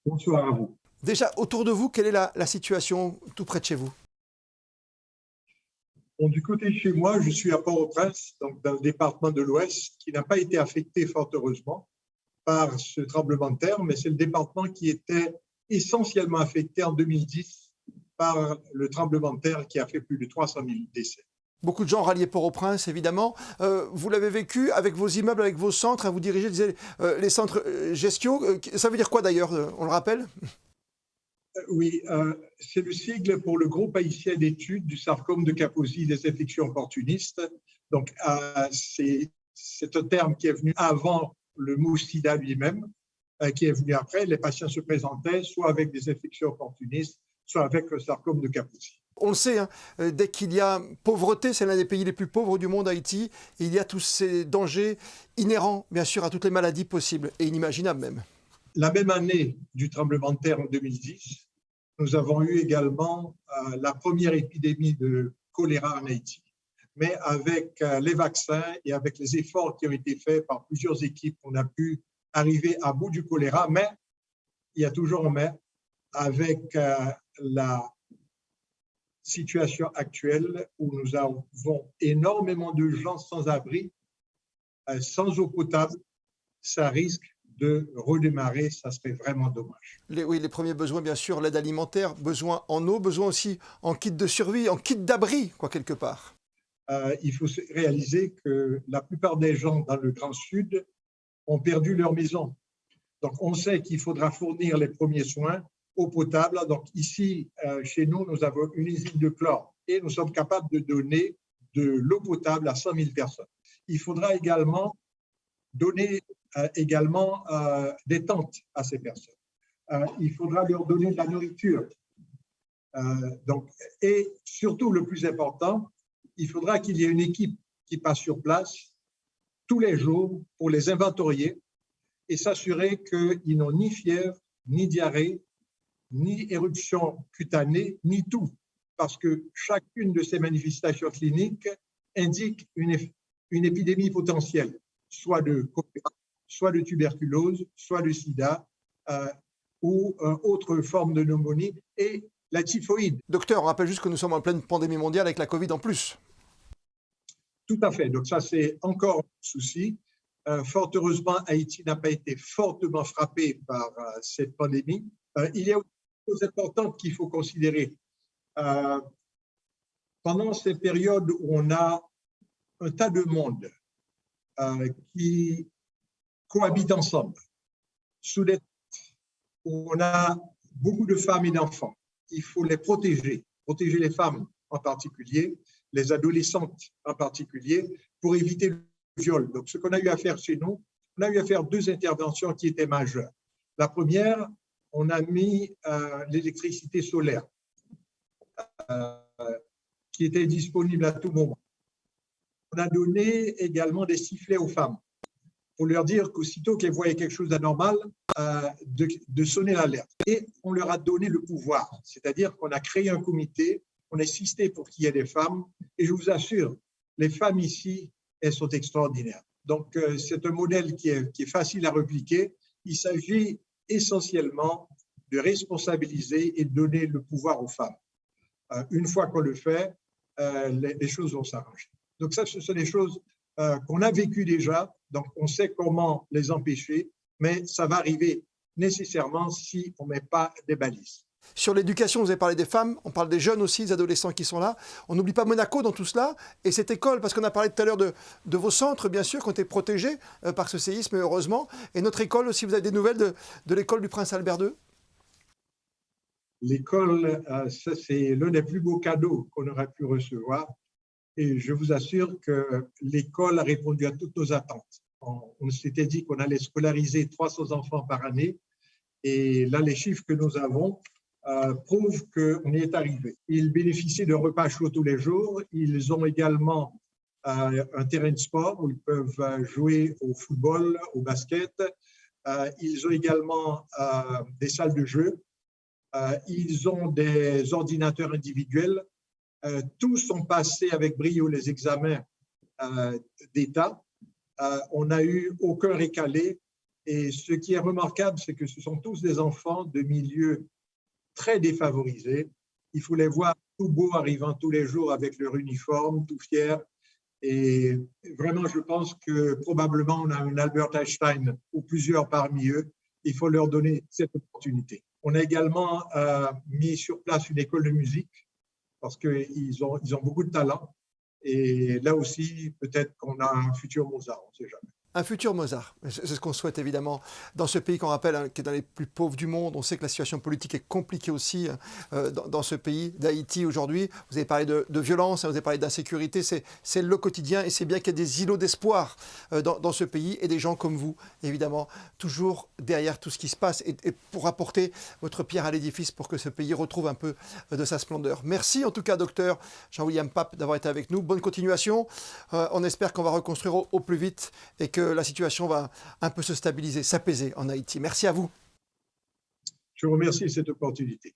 Bonsoir à vous. Déjà, autour de vous, quelle est la situation tout près de chez vous? Bon, du côté de chez moi, je suis à Port-au-Prince, donc dans le département de l'Ouest, qui n'a pas été affecté, fort heureusement, par ce tremblement de terre, mais c'est le département qui était essentiellement affecté en 2010 par le tremblement de terre qui a fait plus de 300 000 décès. Beaucoup de gens ralliés Port-au-Prince, évidemment. Vous l'avez vécu avec vos immeubles, avec vos centres, hein, vous dirigez les centres Gestio. Ça veut dire quoi d'ailleurs, on le rappelle? Oui, c'est le sigle pour le groupe haïtien d'études du sarcome de Kaposi des infections opportunistes. Donc, c'est un terme qui est venu avant le mot sida lui-même, qui est venu après. Les patients se présentaient soit avec des infections opportunistes, soit avec le sarcome de Kaposi. On le sait, hein, dès qu'il y a pauvreté, c'est l'un des pays les plus pauvres du monde, Haïti, et il y a tous ces dangers inhérents, bien sûr, à toutes les maladies possibles et inimaginables même. La même année du tremblement de terre en 2010, nous avons eu également la première épidémie de choléra en Haïti. Mais avec les vaccins et avec les efforts qui ont été faits par plusieurs équipes, on a pu arriver à bout du choléra, mais il y a toujours un mais, avec la situation actuelle où nous avons énormément de gens sans abri, sans eau potable, ça risque de redémarrer, ça serait vraiment dommage. Oui, les premiers besoins, bien sûr, l'aide alimentaire, besoin en eau, besoin aussi en kit de survie, en kit d'abri, quoi, quelque part. Il faut réaliser que la plupart des gens dans le Grand Sud ont perdu leur maison. Donc, on sait qu'il faudra fournir les premiers soins, eau potable. Donc, ici, chez nous, nous avons une usine de chlore et nous sommes capables de donner de l'eau potable à 100 000 personnes. Il faudra également donner des tentes à ces personnes. Il faudra leur donner de la nourriture. Et surtout, le plus important, il faudra qu'il y ait une équipe qui passe sur place tous les jours pour les inventorier et s'assurer qu'ils n'ont ni fièvre, ni diarrhée, ni éruption cutanée, ni tout. Parce que chacune de ces manifestations cliniques indique une épidémie potentielle, soit de choléra, soit de tuberculose, soit de sida ou autre forme de pneumonie et la typhoïde. Docteur, on rappelle juste que nous sommes en pleine pandémie mondiale avec la Covid en plus. Tout à fait. Donc ça, c'est encore un souci. Fort heureusement, Haïti n'a pas été fortement frappé par cette pandémie. Il y a aussi des choses importantes qu'il faut considérer. Pendant ces périodes où on a un tas de monde qui cohabitent ensemble, sous des où on a beaucoup de femmes et d'enfants, il faut les protéger les femmes en particulier, les adolescentes en particulier, pour éviter le viol. Donc, ce qu'on a eu à faire chez nous, on a eu à faire 2 interventions qui étaient majeures. La première, on a mis l'électricité solaire qui était disponible à tout moment. On a donné également des sifflets aux femmes pour leur dire qu'aussitôt qu'elles voyaient quelque chose d'anormal, de sonner l'alerte. Et on leur a donné le pouvoir, c'est-à-dire qu'on a créé un comité, on a insisté pour qu'il y ait des femmes, et je vous assure, les femmes ici, elles sont extraordinaires. Donc, c'est un modèle qui est facile à répliquer. Il s'agit essentiellement de responsabiliser et de donner le pouvoir aux femmes. Une fois qu'on le fait, les choses vont s'arranger. Donc ça, ce sont des choses qu'on a vécues déjà, donc on sait comment les empêcher, mais ça va arriver nécessairement si on ne met pas des balises. Sur l'éducation, vous avez parlé des femmes, on parle des jeunes aussi, des adolescents qui sont là. On n'oublie pas Monaco dans tout cela et cette école, parce qu'on a parlé tout à l'heure de vos centres, bien sûr, qui ont été protégés par ce séisme, heureusement. Et notre école aussi, vous avez des nouvelles de l'école du Prince Albert II? L'école, ça c'est l'un des plus beaux cadeaux qu'on aurait pu recevoir. Et je vous assure que l'école a répondu à toutes nos attentes. On s'était dit qu'on allait scolariser 300 enfants par année. Et là, les chiffres que nous avons prouvent qu'on y est arrivé. Ils bénéficient de repas chauds tous les jours. Ils ont également un terrain de sport où ils peuvent jouer au football, au basket. Ils ont également des salles de jeu. Ils ont des ordinateurs individuels. Tous ont passé avec brio les examens d'État. On n'a eu aucun récalé Et ce qui est remarquable, c'est que ce sont tous des enfants de milieux très défavorisés. Il faut les voir tout beaux arrivant tous les jours avec leur uniforme, tout fiers. Et vraiment, je pense que probablement on a un Albert Einstein ou plusieurs parmi eux. Il faut leur donner cette opportunité. On a également mis sur place une école de musique parce qu'ils ont beaucoup de talent. Et là aussi, peut-être qu'on a un futur Mozart, on ne sait jamais. Un futur Mozart, c'est ce qu'on souhaite évidemment dans ce pays qu'on rappelle, hein, qui est dans les plus pauvres du monde. On sait que la situation politique est compliquée aussi dans ce pays d'Haïti aujourd'hui. Vous avez parlé de violence, hein, vous avez parlé d'insécurité, c'est le quotidien et c'est bien qu'il y ait des îlots d'espoir dans ce pays et des gens comme vous, évidemment, toujours derrière tout ce qui se passe et pour apporter votre pierre à l'édifice pour que ce pays retrouve un peu de sa splendeur. Merci en tout cas, docteur Jean-William Pape, d'avoir été avec nous. Bonne continuation. On espère qu'on va reconstruire au plus vite et que la situation va un peu se stabiliser, s'apaiser en Haïti. Merci à vous. Je vous remercie de cette opportunité.